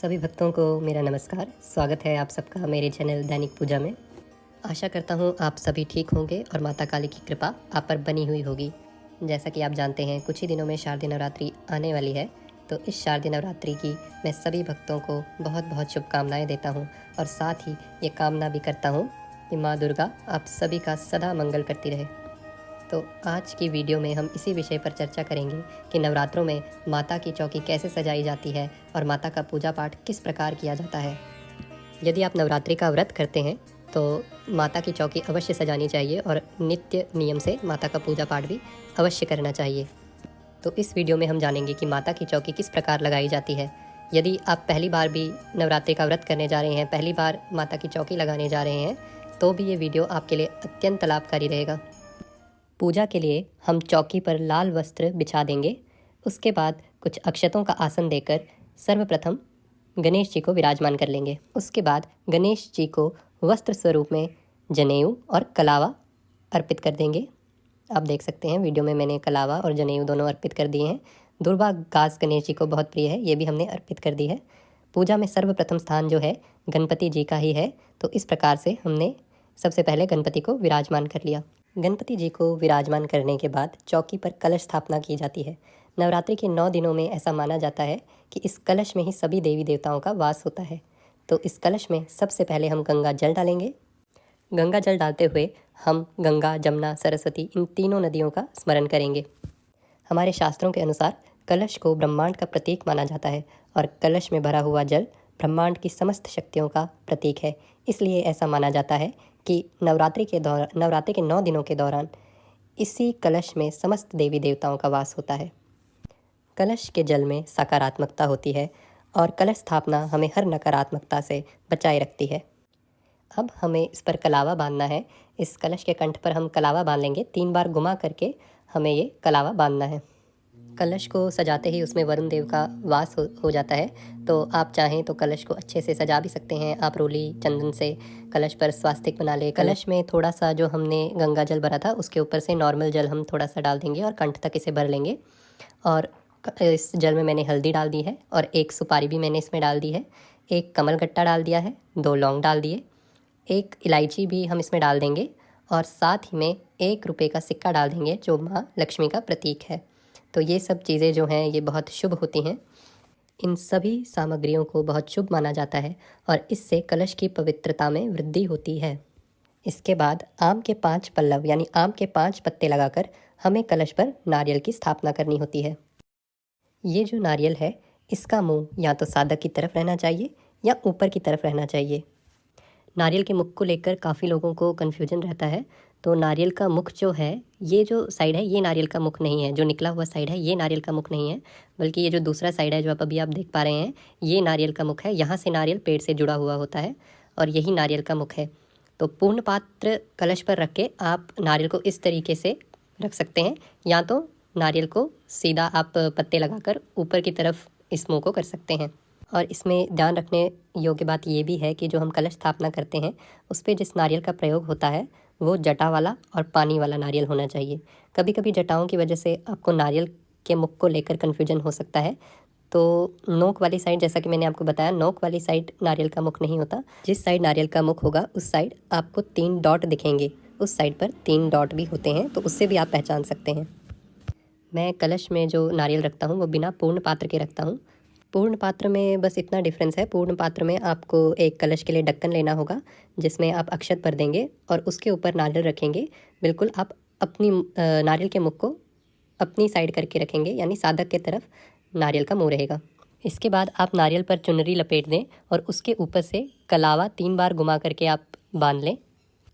सभी भक्तों को मेरा नमस्कार। स्वागत है आप सबका मेरे चैनल दैनिक पूजा में। आशा करता हूँ आप सभी ठीक होंगे और माता काली की कृपा आप पर बनी हुई होगी। जैसा कि आप जानते हैं कुछ ही दिनों में शारदीय नवरात्रि आने वाली है, तो इस शारदीय नवरात्रि की मैं सभी भक्तों को बहुत बहुत शुभकामनाएं देता हूँ और साथ ही ये कामना भी करता हूँ कि माँ दुर्गा आप सभी का सदा मंगल करती रहे। तो आज की वीडियो में हम इसी विषय पर चर्चा करेंगे कि नवरात्रों में माता की चौकी कैसे सजाई जाती है और माता का पूजा पाठ किस प्रकार किया जाता है। यदि आप नवरात्रि का व्रत करते हैं तो माता की चौकी अवश्य सजानी चाहिए और नित्य नियम से माता का पूजा पाठ भी अवश्य करना चाहिए। तो इस वीडियो में हम जानेंगे कि माता की चौकी किस प्रकार लगाई जाती है। यदि आप पहली बार भी नवरात्रि का व्रत करने जा रहे हैं, पहली बार माता की चौकी लगाने जा रहे हैं, तो भी ये वीडियो आपके लिए अत्यंत लाभकारी रहेगा। पूजा के लिए हम चौकी पर लाल वस्त्र बिछा देंगे। उसके बाद कुछ अक्षतों का आसन देकर सर्वप्रथम गणेश जी को विराजमान कर लेंगे। उसके बाद गणेश जी को वस्त्र स्वरूप में जनेऊ और कलावा अर्पित कर देंगे। आप देख सकते हैं वीडियो में मैंने कलावा और जनेऊ दोनों अर्पित कर दिए हैं। दुर्वा घास गणेश जी को बहुत प्रिय है, ये भी हमने अर्पित कर दी है। पूजा में सर्वप्रथम स्थान जो है गणपति जी का ही है, तो इस प्रकार से हमने सबसे पहले गणपति को विराजमान कर लिया। गणपति जी को विराजमान करने के बाद चौकी पर कलश स्थापना की जाती है। नवरात्रि के 9 दिनों में ऐसा माना जाता है कि इस कलश में ही सभी देवी देवताओं का वास होता है। तो इस कलश में सबसे पहले हम गंगा जल डालेंगे। गंगा जल डालते हुए हम गंगा, जमुना, सरस्वती इन तीनों नदियों का स्मरण करेंगे। हमारे शास्त्रों के अनुसार कलश को ब्रह्मांड का प्रतीक माना जाता है और कलश में भरा हुआ जल ब्रह्मांड की समस्त शक्तियों का प्रतीक है। इसलिए ऐसा माना जाता है कि नवरात्रि के 9 दिनों के दौरान इसी कलश में समस्त देवी देवताओं का वास होता है। कलश के जल में सकारात्मकता होती है और कलश स्थापना हमें हर नकारात्मकता से बचाए रखती है। अब हमें इस पर कलावा बांधना है। इस कलश के कंठ पर हम कलावा बांध लेंगे। 3 बार घुमा करके हमें ये कलावा बांधना है। कलश को सजाते ही उसमें वरुण देव का वास हो जाता है, तो आप चाहें तो कलश को अच्छे से सजा भी सकते हैं। आप रोली चंदन से कलश पर स्वास्तिक बना ले। कलश में थोड़ा सा जो हमने गंगा जल भरा था उसके ऊपर से नॉर्मल जल हम थोड़ा सा डाल देंगे और कंठ तक इसे भर लेंगे। और इस जल में मैंने हल्दी डाल दी है और 1 सुपारी भी मैंने इसमें डाल दी है। 1 कमल गट्टा डाल दिया है, 2 लौंग डाल दिए, 1 इलायची भी हम इसमें डाल देंगे और साथ ही में 1 रुपये का सिक्का डाल देंगे जो माँ लक्ष्मी का प्रतीक है। तो ये सब चीज़ें जो हैं ये बहुत शुभ होती हैं। इन सभी सामग्रियों को बहुत शुभ माना जाता है और इससे कलश की पवित्रता में वृद्धि होती है। इसके बाद आम के 5 पल्लव यानी आम के 5 पत्ते लगाकर हमें कलश पर नारियल की स्थापना करनी होती है। ये जो नारियल है इसका मुंह या तो साधक की तरफ रहना चाहिए या ऊपर की तरफ रहना चाहिए। नारियल के मुख को लेकर काफ़ी लोगों को कन्फ्यूजन रहता है। तो नारियल का मुख जो है, ये जो साइड है ये नारियल का मुख नहीं है। जो निकला हुआ साइड है ये नारियल का मुख नहीं है, बल्कि ये जो दूसरा साइड है जो आप देख पा रहे हैं ये नारियल का मुख है। यहाँ से नारियल पेड़ से जुड़ा हुआ होता है और यही नारियल का मुख है। तो पूर्ण पात्र कलश पर रख के आप नारियल को इस तरीके से रख सकते हैं, या तो नारियल को सीधा आप पत्ते लगाकर ऊपर की तरफ इस मुँह को कर सकते हैं। और इसमें ध्यान रखने योग्य बात ये भी है कि जो हम कलश स्थापना करते हैं उस पर जिस नारियल का प्रयोग होता है वो जटा वाला और पानी वाला नारियल होना चाहिए। कभी कभी जटाओं की वजह से आपको नारियल के मुख को लेकर कन्फ्यूजन हो सकता है। तो नोक वाली साइड, जैसा कि मैंने आपको बताया, नोक वाली साइड नारियल का मुख नहीं होता। जिस साइड नारियल का मुख होगा उस साइड आपको 3 डॉट दिखेंगे। उस साइड पर 3 डॉट भी होते हैं, तो उससे भी आप पहचान सकते हैं। मैं कलश में जो नारियल रखता हूँ वो बिना पूर्ण पात्र के रखता हूँ। पूर्ण पात्र में बस इतना डिफरेंस है, पूर्ण पात्र में आपको एक कलश के लिए ढक्कन लेना होगा जिसमें आप अक्षत भर देंगे और उसके ऊपर नारियल रखेंगे। बिल्कुल आप अपनी नारियल के मुख को अपनी साइड करके रखेंगे, यानी साधक के तरफ नारियल का मुंह रहेगा। इसके बाद आप नारियल पर चुनरी लपेट दें और उसके ऊपर से कलावा 3 बार घुमा करके आप बांध लें।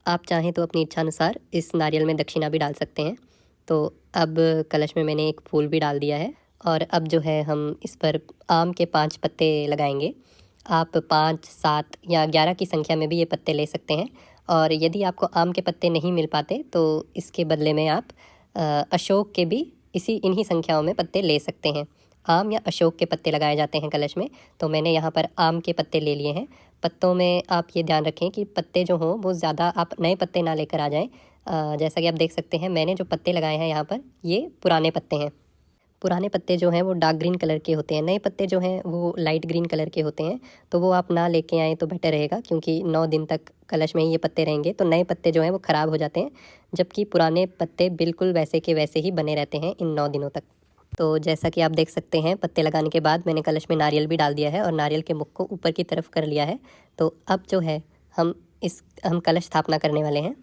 आप चाहें तो अपनी इच्छा अनुसार इस नारियल में दक्षिणा भी डाल सकते हैं। तो अब कलश में मैंने एक फूल भी डाल दिया है और अब जो है हम इस पर आम के 5 पत्ते लगाएंगे। आप 5, 7 या 11 की संख्या में भी ये पत्ते ले सकते हैं। और यदि आपको आम के पत्ते नहीं मिल पाते तो इसके बदले में आप अशोक के भी इन्हीं संख्याओं में पत्ते ले सकते हैं। आम या अशोक के पत्ते लगाए जाते हैं कलश में, तो मैंने यहाँ पर आम के पत्ते ले लिए हैं। पत्तों में आप ये ध्यान रखें कि पत्ते जो हों वो ज़्यादा आप नए पत्ते ना लेकर आ जाएं। जैसा कि आप देख सकते हैं मैंने जो पत्ते लगाए हैं यहाँ पर ये पुराने पत्ते हैं। पुराने पत्ते जो हैं वो डार्क ग्रीन कलर के होते हैं, नए पत्ते जो हैं वो लाइट ग्रीन कलर के होते हैं। तो वो आप ना लेके आएँ तो बेटर रहेगा, क्योंकि 9 दिन तक कलश में ही ये पत्ते रहेंगे तो नए पत्ते जो हैं वो ख़राब हो जाते हैं, जबकि पुराने पत्ते बिल्कुल वैसे के वैसे ही बने रहते हैं इन 9 दिनों तक। तो जैसा कि आप देख सकते हैं, पत्ते लगाने के बाद मैंने कलश में नारियल भी डाल दिया है और नारियल के मुख को ऊपर की तरफ कर लिया है। तो अब जो है हम कलश स्थापना करने वाले हैं।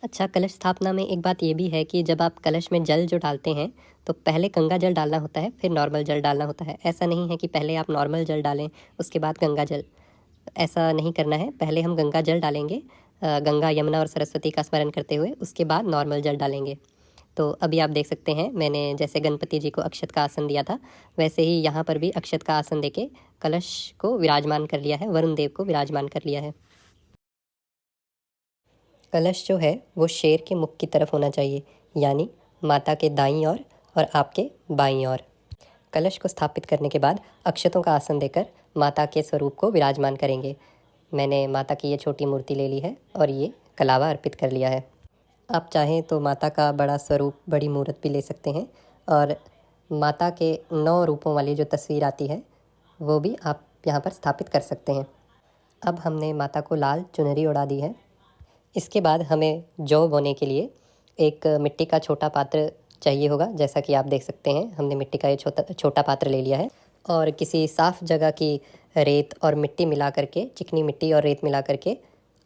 अच्छा, कलश स्थापना में एक बात ये भी है कि जब आप कलश में जल जो डालते हैं तो पहले गंगा जल डालना होता है, फिर नॉर्मल जल डालना होता है। ऐसा नहीं है कि पहले आप नॉर्मल जल डालें उसके बाद गंगा जल, ऐसा नहीं करना है। पहले हम गंगा जल डालेंगे, गंगा, यमुना और सरस्वती का स्मरण करते हुए, उसके बाद नॉर्मल जल डालेंगे। तो अभी आप देख सकते हैं, मैंने जैसे गणपति जी को अक्षत का आसन दिया था, वैसे ही यहाँ पर भी अक्षत का आसन देके कलश को विराजमान कर लिया है, वरुण देव को विराजमान कर लिया है। कलश जो है वो शेर के मुख की तरफ होना चाहिए, यानी माता के दाईं ओर और आपके बाईं ओर। कलश को स्थापित करने के बाद अक्षतों का आसन देकर माता के स्वरूप को विराजमान करेंगे। मैंने माता की ये छोटी मूर्ति ले ली है और ये कलावा अर्पित कर लिया है। आप चाहें तो माता का बड़ा स्वरूप, बड़ी मूर्त भी ले सकते हैं, और माता के 9 रूपों वाली जो तस्वीर आती है वो भी आप यहाँ पर स्थापित कर सकते हैं। अब हमने माता को लाल चुनरी ओढ़ा दी है। इसके बाद हमें जौ बोने के लिए एक मिट्टी का छोटा पात्र चाहिए होगा। जैसा कि आप देख सकते हैं, हमने मिट्टी का ये छोटा पात्र ले लिया है और किसी साफ़ जगह की रेत और मिट्टी मिला करके, चिकनी मिट्टी और रेत मिला करके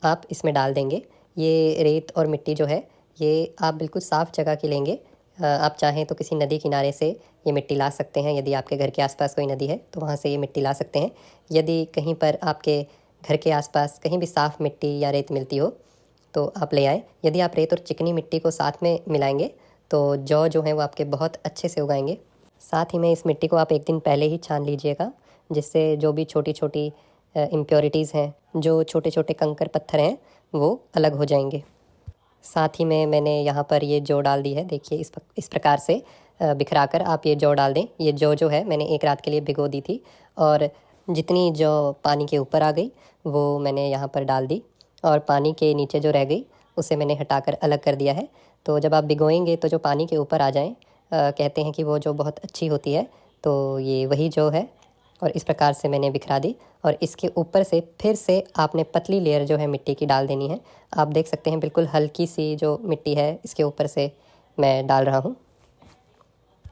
आप इसमें डाल देंगे। ये रेत और मिट्टी जो है ये आप बिल्कुल साफ़ जगह की लेंगे। आप चाहें तो किसी नदी किनारे से ये मिट्टी ला सकते हैं। यदि आपके घर के आसपास कोई नदी है तो वहाँ से ये मिट्टी ला सकते हैं। यदि कहीं पर आपके घर के आसपास कहीं भी साफ़ मिट्टी या रेत मिलती हो तो आप ले आएँ। यदि आप रेत और चिकनी मिट्टी को साथ में मिलाएंगे तो जौ जो है वो आपके बहुत अच्छे से उगाएंगे। साथ ही में इस मिट्टी को आप एक दिन पहले ही छान लीजिएगा, जिससे जो भी छोटी छोटी इम्प्योरिटीज़ हैं, जो छोटे छोटे कंकर पत्थर हैं, वो अलग हो जाएंगे। साथ ही में मैंने यहाँ पर ये जौ डाल दी है। देखिए, इस प्रकार से बिखरा कर आप ये जौ डाल दें। ये जौ जो है मैंने एक रात के लिए भिगो दी थी और जितनी जौ पानी के ऊपर आ गई वो मैंने यहाँ पर डाल दी, और पानी के नीचे जो रह गई उसे मैंने हटाकर अलग कर दिया है। तो जब आप भिगोएंगे तो जो पानी के ऊपर आ जाएं, कहते हैं कि वो जो बहुत अच्छी होती है, तो ये वही जौ है। और इस प्रकार से मैंने बिखरा दी और इसके ऊपर से फिर से आपने पतली लेयर जो है मिट्टी की डाल देनी है। आप देख सकते हैं बिल्कुल हल्की सी जो मिट्टी है इसके ऊपर से मैं डाल रहा हूँ।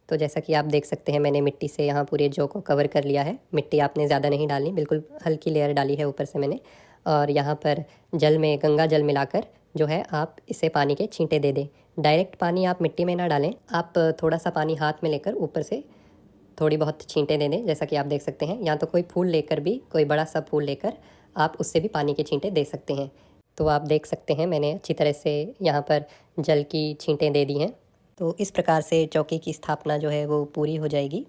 तो जैसा कि आप देख सकते हैं, मैंने मिट्टी से यहाँ पूरे जौ को कवर कर लिया है। मिट्टी आपने ज़्यादा नहीं डालनी, बिल्कुल हल्की लेयर डाली है ऊपर से मैंने। और यहाँ पर जल में गंगा जल मिलाकर जो है आप इसे पानी के छींटे दे दें। डायरेक्ट पानी आप मिट्टी में ना डालें, आप थोड़ा सा पानी हाथ में लेकर ऊपर से थोड़ी बहुत छींटे दे दें। जैसा कि आप देख सकते हैं, या तो कोई फूल लेकर भी, कोई बड़ा सा फूल लेकर आप उससे भी पानी के छींटे दे सकते हैं। तो आप देख सकते हैं मैंने अच्छी तरह से यहाँ पर जल की छींटें दे दी हैं। तो इस प्रकार से चौकी की स्थापना जो है वो पूरी हो जाएगी।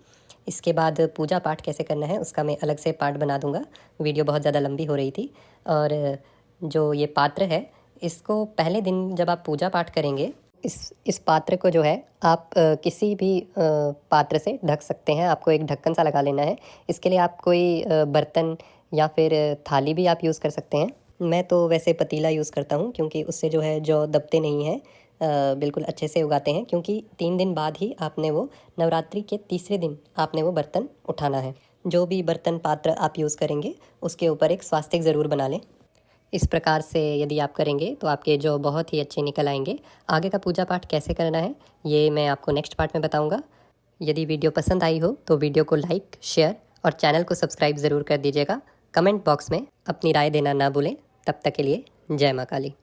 इसके बाद पूजा पाठ कैसे करना है उसका मैं अलग से पार्ट बना दूंगा। वीडियो बहुत ज़्यादा लंबी हो रही थी। और जो ये पात्र है, इसको पहले दिन जब आप पूजा पाठ करेंगे, इस पात्र को जो है आप किसी भी पात्र से ढक सकते हैं। आपको एक ढक्कन सा लगा लेना है। इसके लिए आप कोई बर्तन या फिर थाली भी आप यूज़ कर सकते हैं। मैं तो वैसे पतीला यूज़ करता हूँ, क्योंकि उससे जो है जौ दबते नहीं हैं, बिल्कुल अच्छे से उगाते हैं। क्योंकि 3 दिन बाद ही आपने वो, नवरात्रि के तीसरे दिन आपने वो बर्तन उठाना है। जो भी बर्तन पात्र आप यूज़ करेंगे उसके ऊपर एक स्वास्तिक ज़रूर बना लें। इस प्रकार से यदि आप करेंगे तो आपके जौ बहुत ही अच्छे निकल आएंगे। आगे का पूजा पाठ कैसे करना है ये मैं आपको नेक्स्ट पार्ट में बताऊंगा। यदि वीडियो पसंद आई हो तो वीडियो को लाइक, शेयर और चैनल को सब्सक्राइब ज़रूर कर दीजिएगा। कमेंट बॉक्स में अपनी राय देना ना भूलें। तब तक के लिए जय माँ काली।